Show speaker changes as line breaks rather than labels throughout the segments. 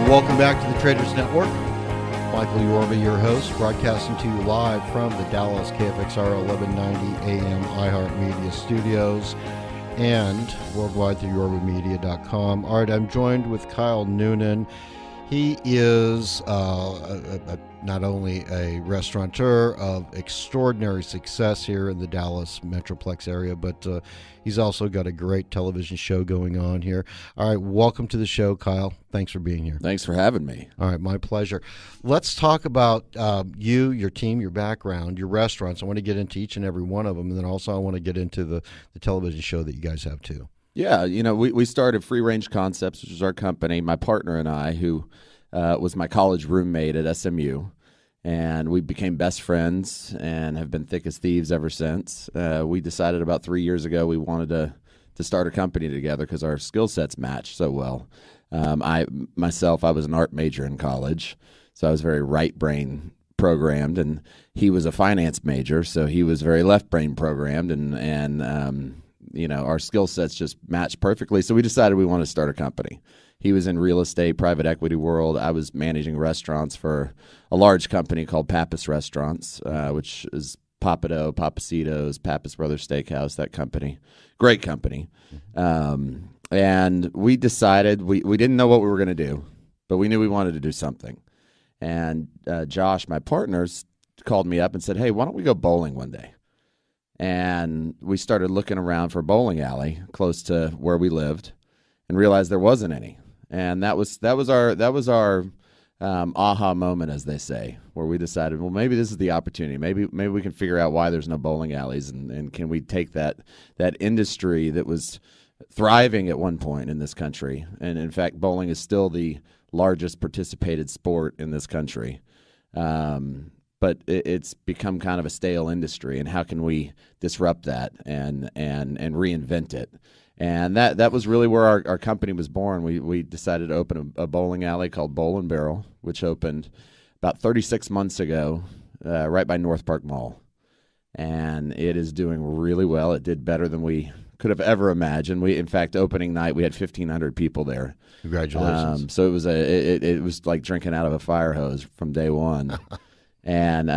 Welcome back to the Traders Network. Michael Yorba, your host, broadcasting to you live from the Dallas KFXR 1190 AM iHeart Media Studios and worldwide through yorbamedia.com. All right, I'm joined with Kyle Noonan. He is not only a restaurateur of extraordinary success here in the Dallas Metroplex area, but he's also got a great television show going on here. All right, welcome to the show, Kyle. Thanks for being here.
Thanks for having me.
All right, my pleasure. Let's talk about you, your team, your background, your restaurants. I want to get into each and every one of them, and then also I want to get into the television show that you guys have too.
Yeah, we started FreeRange Concepts, which is our company, my partner and I, who was my college roommate at SMU. And we became best friends and have been thick as thieves ever since. We decided about 3 years ago we wanted to start a company together because our skill sets match so well. I was an art major in college, so I was very right brain programmed, and he was a finance major, so he was very left brain programmed, and our skill sets just matched perfectly. So we decided we wanted to start a company. He was in real estate, private equity world. I was managing restaurants for a large company called Pappas Restaurants, which is Papado, Pappasitos, Pappas Brothers Steakhouse, that company. Great company. And we decided, we didn't know what we were going to do, but we knew we wanted to do something. And Josh, my partner, called me up and said, hey, why don't we go bowling one day? And we started looking around for a bowling alley close to where we lived and realized there wasn't any. And that was our aha moment, as they say, where we decided, well, maybe this is the opportunity. Maybe we can figure out why there's no bowling alleys, and can we take that industry that was thriving at one point in this country. And in fact, bowling is still the largest participated sport in this country. But it's become kind of a stale industry, and how can we disrupt that and reinvent it? And that was really where our company was born. We decided to open a bowling alley called Bowl and Barrel, which opened about 36 months ago, right by North Park Mall. And it is doing really well. It did better than we could have ever imagined. In fact, opening night we had 1,500 people there.
Congratulations!
So it was like drinking out of a fire hose from day one. And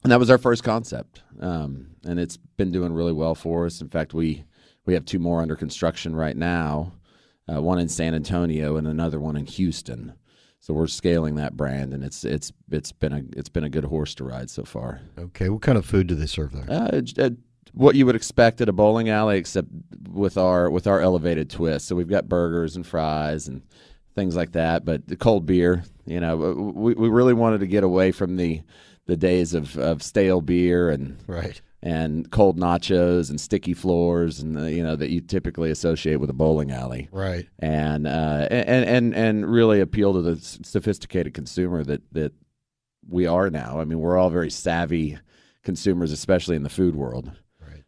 that was our first concept, and it's been doing really well for us. In fact, we have two more under construction right now, one in San Antonio and another one in Houston. So we're scaling that brand, and it's been a good horse to ride so far.
Okay, what kind of food do they serve there?
What you would expect at a bowling alley, except with our elevated twist. So we've got burgers and fries and things like that, but the cold beer. We really wanted to get away from the days of stale beer and
right.
And cold nachos and sticky floors and that you typically associate with a bowling alley,
right?
And really appeal to the sophisticated consumer that we are now. I mean, we're all very savvy consumers, especially in the food world.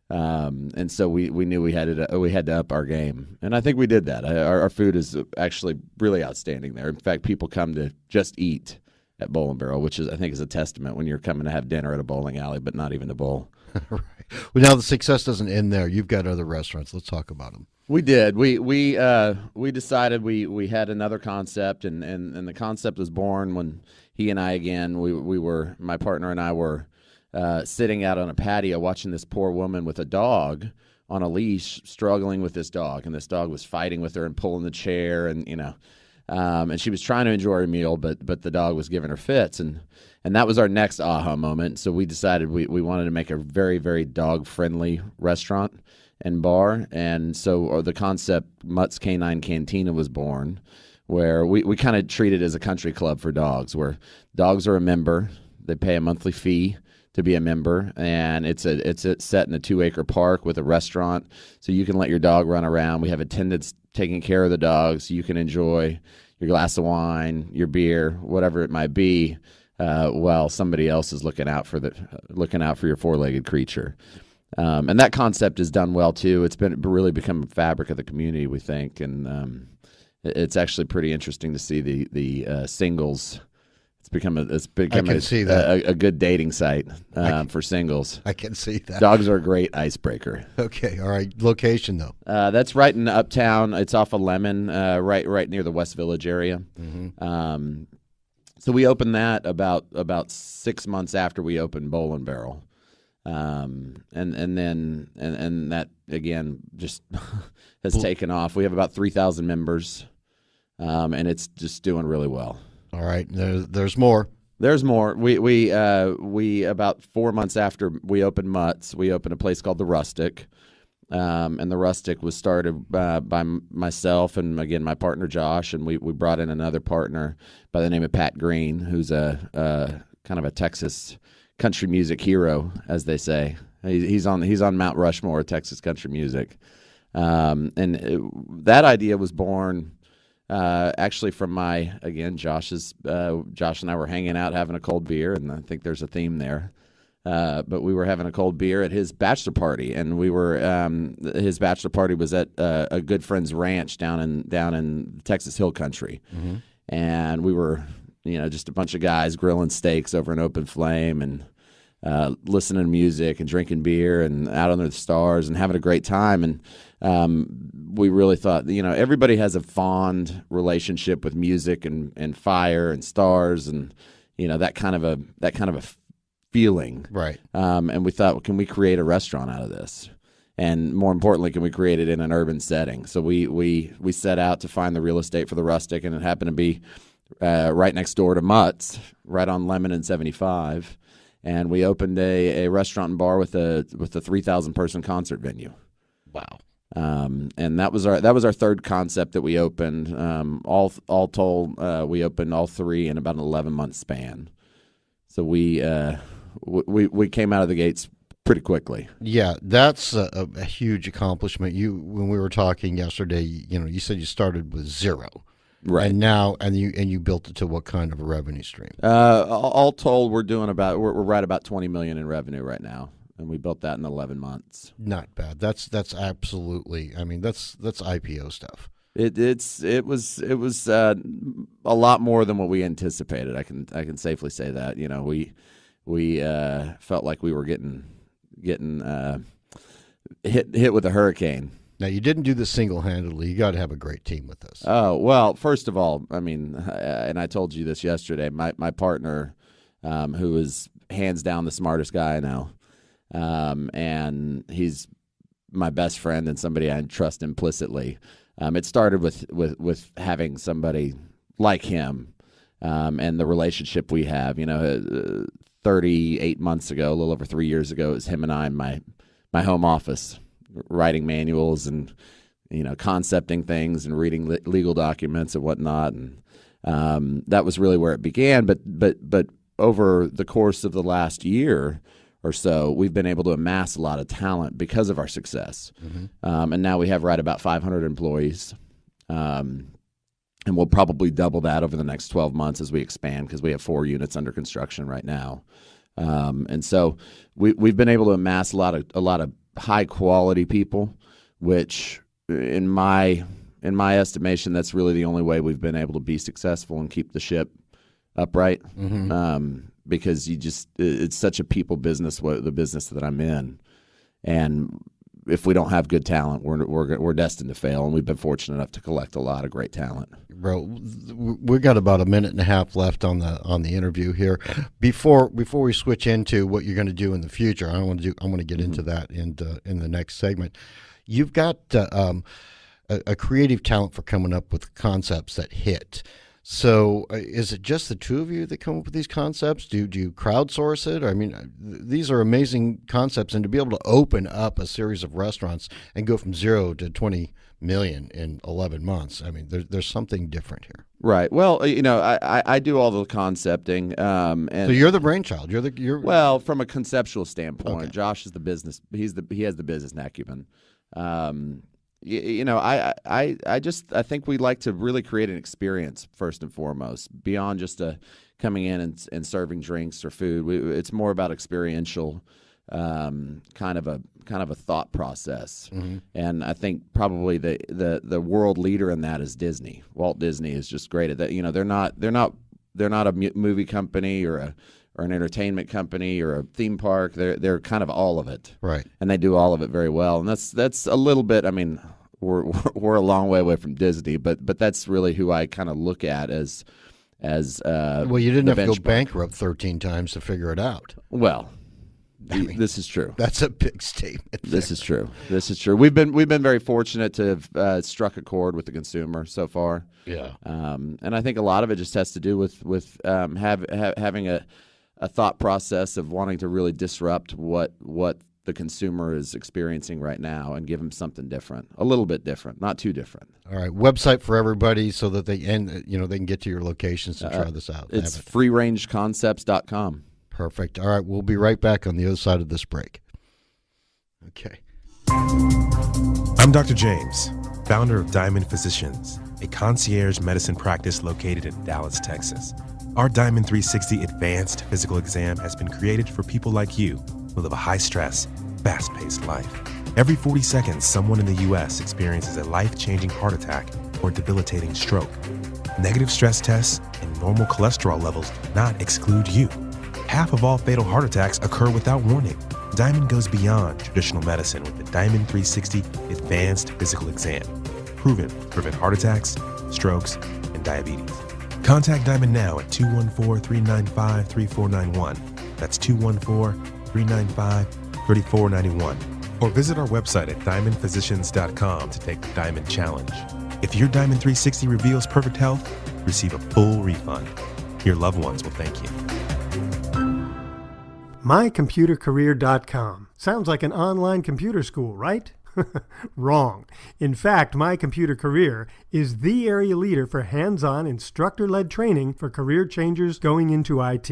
And so we knew we had to up our game, and I think we did that. Our food is actually really outstanding there. In fact, people come to just eat at Bowl and Barrel, which I think is a testament when you're coming to have dinner at a bowling alley, but not even to bowl.
Right. Well, now the success doesn't end there. You've got other restaurants. Let's talk about them.
We did. We decided we had another concept, and the concept was born when he and I again my partner and I were sitting out on a patio watching this poor woman with a dog on a leash struggling with this dog, and this dog was fighting with her and pulling the chair, and and she was trying to enjoy her meal, but the dog was giving her fits, and that was our next aha moment. So we decided we wanted to make a very, very dog-friendly restaurant and bar, and so the concept Mutt's Canine Cantina was born, where we kind of treat it as a country club for dogs, where dogs are a member. They pay a monthly fee to be a member, and it's set in a 2-acre park with a restaurant, so you can let your dog run around. We have attendants taking care of the dog, so you can enjoy your glass of wine, your beer, whatever it might be, while somebody else is looking out for your four-legged creature. And that concept is done well too. It's really become a fabric of the community, we think, and it's actually pretty interesting to see the singles. It's become a good dating site for singles.
I can see that.
Dogs are a great icebreaker.
Okay, all right. Location though.
That's right in Uptown. It's off of Lemon, right near the West Village area.
Mm-hmm.
So we opened that about 6 months after we opened Bowl and Barrel, and that again just has taken off. We have about 3,000 members, and it's just doing really well.
All right, there's more.
There's more. We about 4 months after we opened Mutt's, we opened a place called the Rustic, and the Rustic was started by myself and again my partner Josh, and we brought in another partner by the name of Pat Green, who's a kind of a Texas country music hero, as they say. He's on Mount Rushmore of Texas country music, that idea was born. Actually, from Josh and I were hanging out having a cold beer, and I think there's a theme there. But we were having a cold beer at his bachelor party, and his bachelor party was at a good friend's ranch down in Texas Hill Country,
mm-hmm.
and we were just a bunch of guys grilling steaks over an open flame and listening to music and drinking beer and out under the stars and having a great time. And we really thought, everybody has a fond relationship with music and fire and stars and that kind of a feeling,
right?
And we thought, well, can we create a restaurant out of this? And more importantly, can we create it in an urban setting? So we set out to find the real estate for the Rustic, and it happened to be right next door to Mutt's, right on Lemon and 75. And we opened a restaurant and bar with a 3,000 person concert venue.
Wow.
And that was our third concept that we opened. All told, we opened all three in about an 11-month span. So we came out of the gates pretty quickly.
Yeah, that's a huge accomplishment. When we were talking yesterday, you said you started with zero.
Right.
And now, and you built it to what kind of a revenue stream?
All told, we're right about $20 million in revenue right now, and we built that in 11 months.
Not bad. That's absolutely. I mean, that's IPO stuff.
It was a lot more than what we anticipated. I can safely say that. We felt like we were getting hit with a hurricane.
Now, you didn't do this single-handedly. You got to have a great team with this.
Oh, well, first of all, I mean, and I told you this yesterday, my partner, who is hands down the smartest guy I know, and he's my best friend and somebody I trust implicitly. It started with having somebody like him, and the relationship we have. 38 months ago, a little over 3 years ago, it was him and I in my home office, writing manuals and concepting things and reading legal documents and whatnot, and that was really where it began. But over the course of the last year or so, we've been able to amass a lot of talent because of our success,
mm-hmm.
And now we have right about 500 employees, and we'll probably double that over the next 12 months as we expand, because we have 4 units under construction right now, and so we've been able to amass a lot of high quality people, which in my estimation, that's really the only way we've been able to be successful and keep the ship upright.
Mm-hmm.
Because it's such a people business, the business that I'm in, and if we don't have good talent, we're destined to fail. And we've been fortunate enough to collect a lot of great talent.
Bro, we've got about a minute and a half left on the interview here. Before we switch into what you're going to do in the future, I want to get mm-hmm. into that in the next segment. You've got a creative talent for coming up with concepts that hit. So is it just the two of you that come up with these concepts? Do you crowdsource it? I mean, these are amazing concepts, and to be able to open up a series of restaurants and go from 0 to 20 million in 11 months, I mean, there's something different here.
Right. Well, I do all the concepting. And
so you're the brainchild. You're
well, from a conceptual standpoint. Okay. Josh is the business. He has the business acumen. I think we like to really create an experience first and foremost, beyond just coming in and serving drinks or food. It's more about experiential, kind of a thought process.
Mm-hmm.
And I think probably the world leader in that is Disney. Walt Disney is just great at that. They're not they're not a movie company or an entertainment company or a theme park. They're kind of all of it,
right?
And they do all of it very well. And that's a little bit. I mean, we're a long way away from Disney, but that's really who I kind of look at as
well, you didn't have to go bankrupt 13 times to figure it out.
Well, this is true.
That's a big statement.
This is true. We've been very fortunate to have struck a chord with the consumer so far.
Yeah.
And I think a lot of it just has to do with having a thought process of wanting to really disrupt what the consumer is experiencing right now and give them something different, a little bit different, not too different.
All right, website for everybody so that they can get to your locations and try this out.
It's FreeRangeConcepts.com.
Perfect. All right, we'll be right back on the other side of this break. Okay.
I'm Dr. James, founder of Diamond Physicians, a concierge medicine practice located in Dallas, Texas. Our Diamond 360 Advanced Physical Exam has been created for people like you who live a high-stress, fast-paced life. Every 40 seconds, someone in the U.S. experiences a life-changing heart attack or debilitating stroke. Negative stress tests and normal cholesterol levels do not exclude you. Half of all fatal heart attacks occur without warning. Diamond goes beyond traditional medicine with the Diamond 360 Advanced Physical Exam. Proven to prevent heart attacks, strokes, and diabetes. Contact Diamond now at 214-395-3491. That's 214-395-3491. Or visit our website at diamondphysicians.com to take the Diamond Challenge. If your Diamond 360 reveals perfect health, receive a full refund. Your loved ones will thank you.
MyComputerCareer.com. Sounds like an online computer school, right? Wrong. In fact, My Computer Career is the area leader for hands-on instructor-led training for career changers going into IT.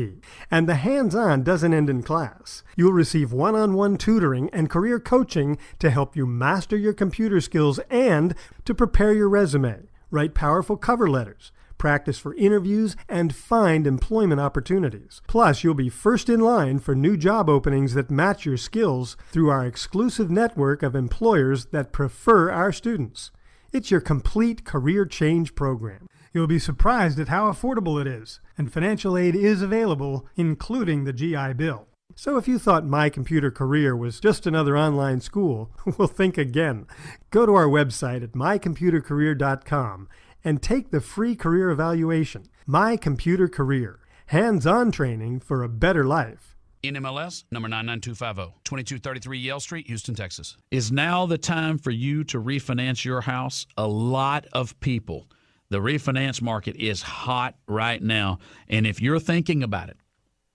And the hands-on doesn't end in class. You'll receive one-on-one tutoring and career coaching to help you master your computer skills and to prepare your resume, write powerful cover letters, practice for interviews, and find employment opportunities. Plus, you'll be first in line for new job openings that match your skills through our exclusive network of employers that prefer our students. It's your complete career change program. You'll be surprised at how affordable it is, and financial aid is available, including the GI Bill. So if you thought My Computer Career was just another online school, well, think again. Go to our website at mycomputercareer.com and take the free career evaluation. My Computer Career. Hands-on training for a better life.
NMLS number 99250, 2233 Yale Street, Houston, Texas. Is now the time for you to refinance your house? A lot of people. The refinance market is hot right now. And if you're thinking about it,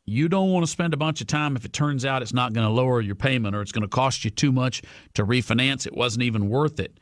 you don't want to spend a bunch of time if it turns out it's not going to lower your payment or it's going to cost you too much to refinance. It wasn't even worth it.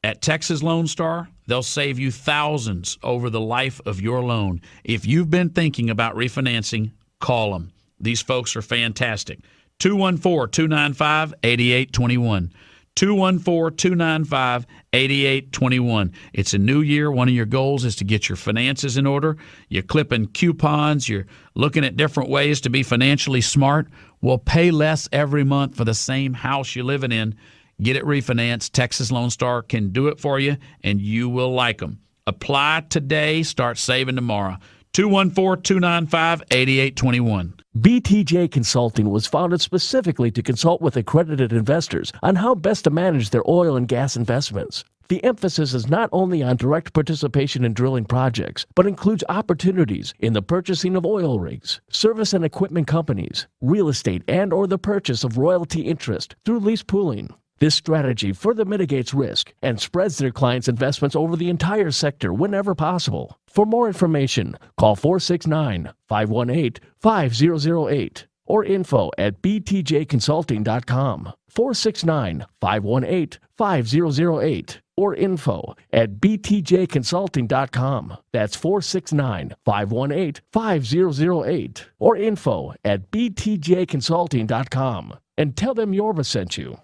At Texas Lone Star, they'll save you thousands over the life of your loan. If you've been thinking about refinancing, call them. These folks are fantastic. 214-295-8821. 214-295-8821. It's a new year. One of your goals is to get your finances in order. You're clipping coupons. You're looking at different ways to be financially smart. Well, pay less every month for the same house you're living in. Get it refinanced. Texas Lone Star can do it for you, and you will like them. Apply today. Start saving tomorrow. 214-295-8821.
BTJ Consulting was founded specifically to consult with accredited investors on how best to manage their oil and gas investments. The emphasis is not only on direct participation in drilling projects, but includes opportunities in the purchasing of oil rigs, service and equipment companies, real estate and/or the purchase of royalty interest through lease pooling. This strategy further mitigates risk and spreads their clients' investments over the entire sector whenever possible. For more information, call 469-518-5008 or info@btjconsulting.com. 469-518-5008 or info@btjconsulting.com. That's 469-518-5008 or info@btjconsulting.com. And tell them Yorba sent you.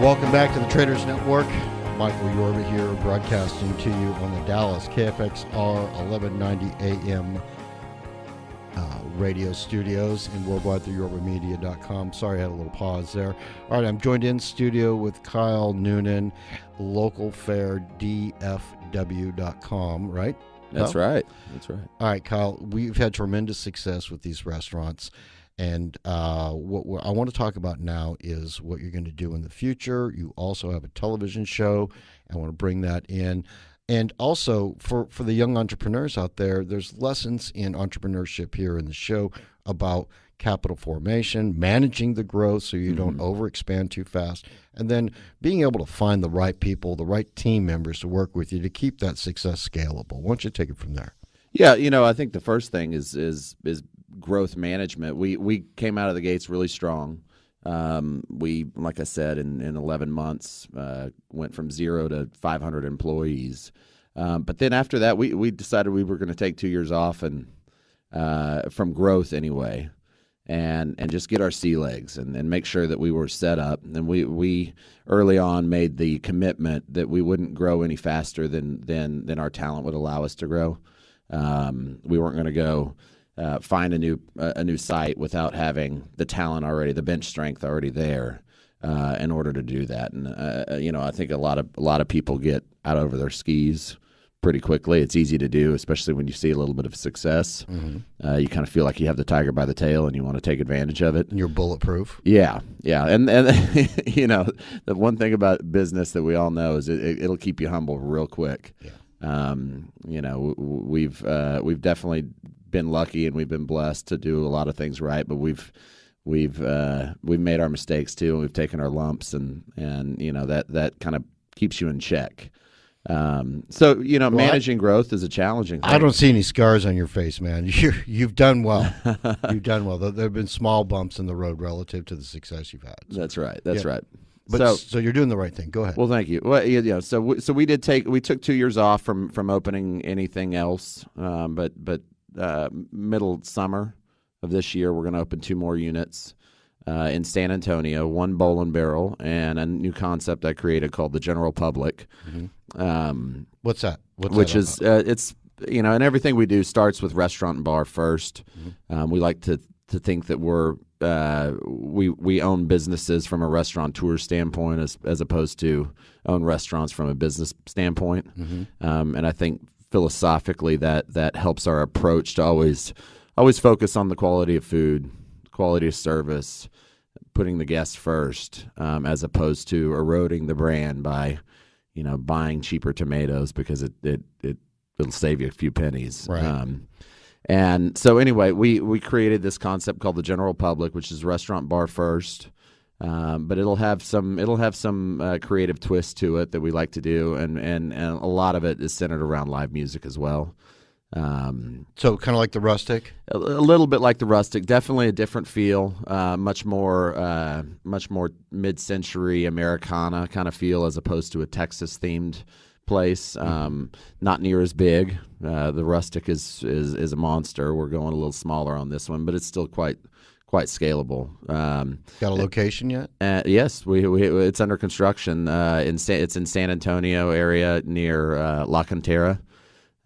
Welcome back to the Traders Network. Michael Yorba here, broadcasting to you on the Dallas KFXR 1190 AM radio studios and worldwide through yorbamedia.com. Sorry, I had a little pause there. All right, I'm joined in studio with Kyle Noonan, localfairdfw.com, right?
That's
Kyle?
right. That's right.
All right, Kyle, we've had tremendous success with these restaurants. And what I want to talk about now is what you're going to do in the future. You also have a television show. I want to bring that in. And also, for the young entrepreneurs out there, there's lessons in entrepreneurship here in the show about capital formation, managing the growth so you don't overexpand too fast, and then being able to find the right people, the right team members to work with you to keep that success scalable. Why don't you take it from there?
Yeah, I think the first thing is growth management. We came out of the gates really strong. We, like I said, in 11 months, went from 0 to 500 employees. But then after that, we decided we were going to take 2 years off and from growth anyway, and just get our sea legs and make sure that we were set up. And we early on made the commitment that we wouldn't grow any faster than our talent would allow us to grow. We weren't going to go find a new site without having the talent already, the bench strength already there, in order to do that. And I think a lot of people get out over their skis pretty quickly. It's easy to do, especially when you see a little bit of success. Mm-hmm. You kind of feel like you have the tiger by the tail and you want to take advantage of it.
And you're bulletproof.
Yeah. And the one thing about business that we all know is it'll keep you humble real quick. Yeah. We've definitely been lucky and we've been blessed to do a lot of things right, but we've made our mistakes too, and we've taken our lumps, and that kind of keeps you in check. Managing growth is a challenging thing.
I don't see any scars on your face, man. You've done well. You've done well. There have been small bumps in the road relative to the success you've had.
That's right. That's right.
But so you're doing the right thing. Go ahead.
Well, thank you. Well, so we took 2 years off from opening anything else, but middle summer of this year, we're going to open 2 more units in San Antonio, one bowl and barrel, and a new concept I created called the General Public.
Mm-hmm. What's that?
And everything we do starts with restaurant and bar first. Mm-hmm. We like to think that we own businesses from a restaurateur standpoint as opposed to own restaurants from a business standpoint. Mm-hmm. And I think philosophically that helps our approach to always focus on the quality of food, quality of service, putting the guest first, as opposed to eroding the brand by buying cheaper tomatoes because it'll save you a few pennies.
Right.
And so anyway, we created this concept called the General Public, which is restaurant bar first. But it'll have some creative twist to it that we like to do, and a lot of it is centered around live music as well.
So kind of like the Rustic?
A little bit like the Rustic, definitely a different feel, much more mid-century Americana kind of feel as opposed to a Texas-themed place. Not near as big. The Rustic is a monster. We're going a little smaller on this one, but it's still quite scalable.
Got a location yet?
Yes, it's under construction. It's in San Antonio area near La Cantera,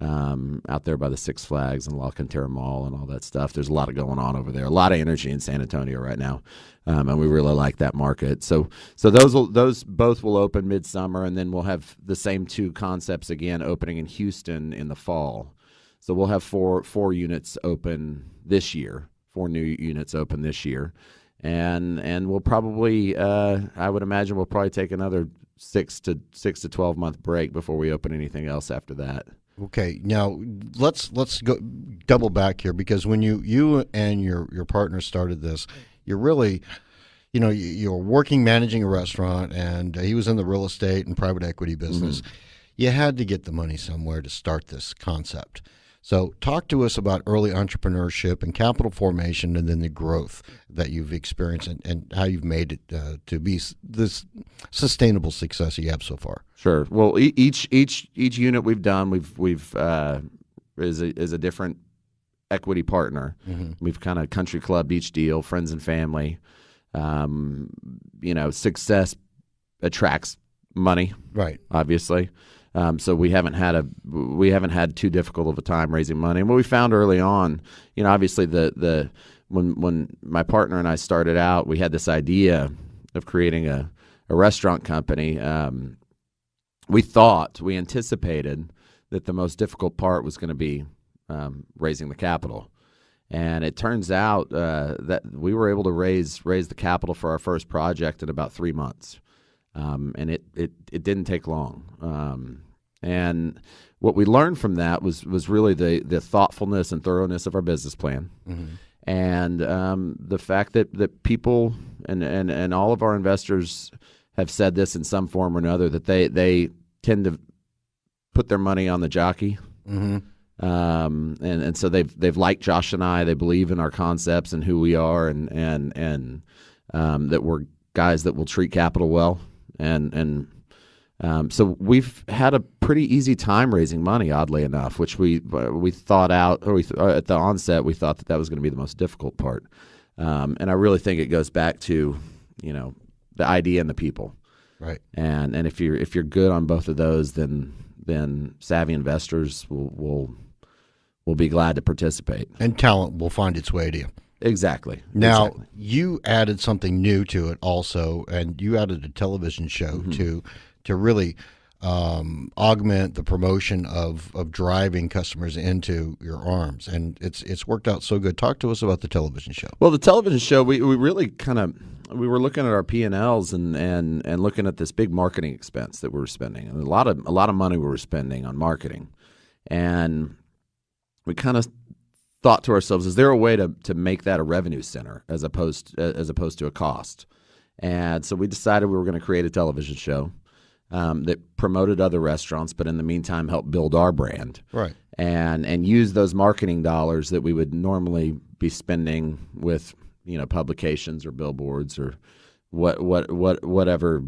out there by the Six Flags and La Cantera Mall and all that stuff. There's a lot going on over there. A lot of energy in San Antonio right now, and we really like that market. So those both will open midsummer, and then we'll have the same 2 concepts again opening in Houston in the fall. So we'll have four units open this year. 4 new units open this year, and we'll probably I would imagine we'll probably take another 6 to 12 month break before we open anything else after that.
Okay, now let's go double back here, because when you and your partner started this, you're really, you're working managing a restaurant, and he was in the real estate and private equity business. Mm-hmm. You had to get the money somewhere to start this concept. So talk to us about early entrepreneurship and capital formation, and then the growth that you've experienced and how you've made it to be this sustainable success you have so far.
Sure. Well, each unit we've done, we've is a different equity partner. Mm-hmm. We've kind of country clubbed each deal, friends and family. Success attracts money,
right?
Obviously. So we haven't had too difficult of a time raising money. And what we found early on, obviously when my partner and I started out, we had this idea of creating a restaurant company. We anticipated that the most difficult part was going to be raising the capital. And it turns out that we were able to raise the capital for our first project in about 3 months. And it didn't take long. And what we learned from that was really the thoughtfulness and thoroughness of our business plan. Mm-hmm. And the fact that people and all of our investors have said this in some form or another, that they tend to put their money on the jockey. Mm-hmm. And so they've liked Josh and I. They believe in our concepts and who we are, and that we're guys that will treat capital well. So we've had a pretty easy time raising money, oddly enough, which we thought out, or at the onset we thought that was going to be the most difficult part. And I really think it goes back to the idea and the people, right? And if you're good on both of those, then savvy investors will be glad to participate,
and talent will find its way to you.
Exactly.
Now, you added something new to it also, and you added a television show to really augment the promotion of driving customers into your arms, and it's worked out so good. Talk to us about the television show.
Well, the television show, we really we were looking at our P&Ls and looking at this big marketing expense that we were spending, and a lot of money we were spending on marketing, and we kind of thought to ourselves, is there a way to make that a revenue center as opposed to a cost? And so we decided we were going to create a television show that promoted other restaurants, but in the meantime helped build our brand, right? And use those marketing dollars that we would normally be spending with publications or billboards or whatever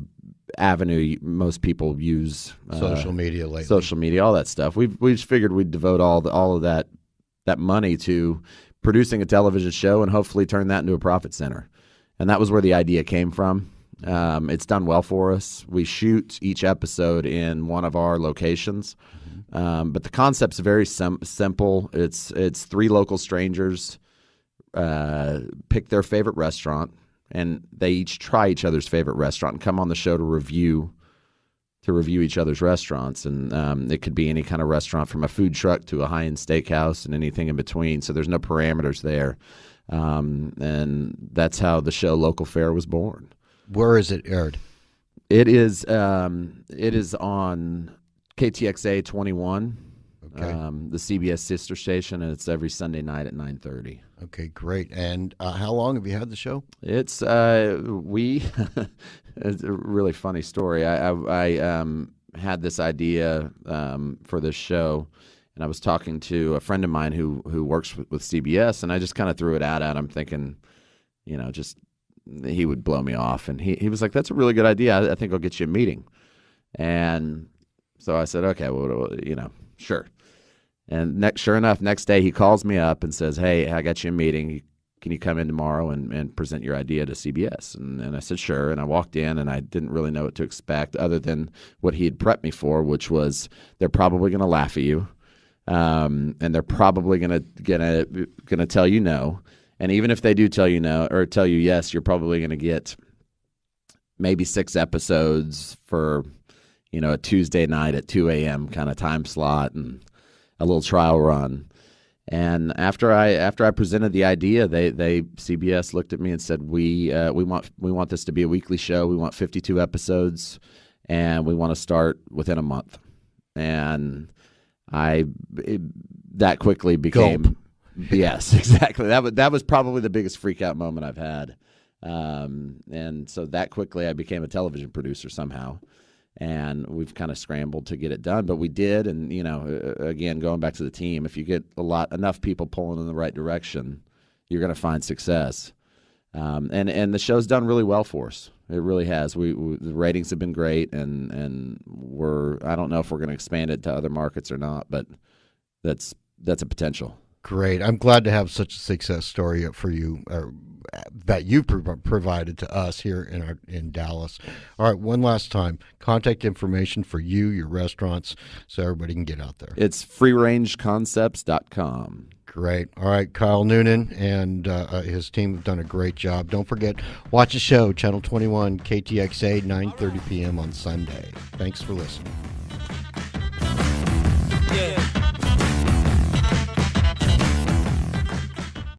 avenue most people use,
social media lately.
Social media, all that stuff. We just figured we'd devote all of that money to producing a television show and hopefully turn that into a profit center. And that was where the idea came from. It's done well for us. We shoot each episode in one of our locations, but the concept's very simple. It's three local strangers pick their favorite restaurant, and they each try each other's favorite restaurant and come on the show to review each other's restaurants. And it could be any kind of restaurant, from a food truck to a high-end steakhouse and anything in between. So there's no parameters there. And that's how the show Local Fare was born.
Where is it aired?
It is on KTXA 21, the CBS sister station, and it's every Sunday night at 9:30.
Okay, great. And how long have you had the show?
It's it's a really funny story. I had this idea for this show, and I was talking to a friend of mine who works with CBS, and I just kind of threw it out at him, thinking, just he would blow me off. And he was like, "That's a really good idea. I think I'll get you a meeting." And so I said, "Okay, well, sure." And sure enough, next day he calls me up and says, "Hey, I got you a meeting. Can you come in tomorrow and present your idea to CBS?" And I said, "Sure." And I walked in, and I didn't really know what to expect other than what he had prepped me for, which was they're probably going to laugh at you, and they're probably going to tell you no. And even if they do tell you no or tell you yes, you're probably going to get maybe 6 episodes for a Tuesday night at 2 a.m. kind of time slot and a little trial run. And after I presented the idea, they CBS looked at me and said, we want this to be a weekly show. We want 52 episodes, and we want to start within a month. And that quickly became
Gulp.
Yes, exactly. That was probably the biggest freak out moment I've had. And so that quickly I became a television producer somehow. And we've kind of scrambled to get it done, but we did. And again, going back to the team, if you get enough people pulling in the right direction, you're going to find success. And the show's done really well for us. It really has. The ratings have been great, and I don't know if we're going to expand it to other markets or not, but that's a potential.
Great. I'm glad to have such a success story for you that you provided to us here in Dallas. All right, one last time, contact information for you, your restaurants, so everybody can get out there.
It's freerangeconcepts.com.
Great. All right, Kyle Noonan and his team have done a great job. Don't forget, watch the show, Channel 21, KTXA, 9:30 p.m. on Sunday. Thanks for listening.
Yeah.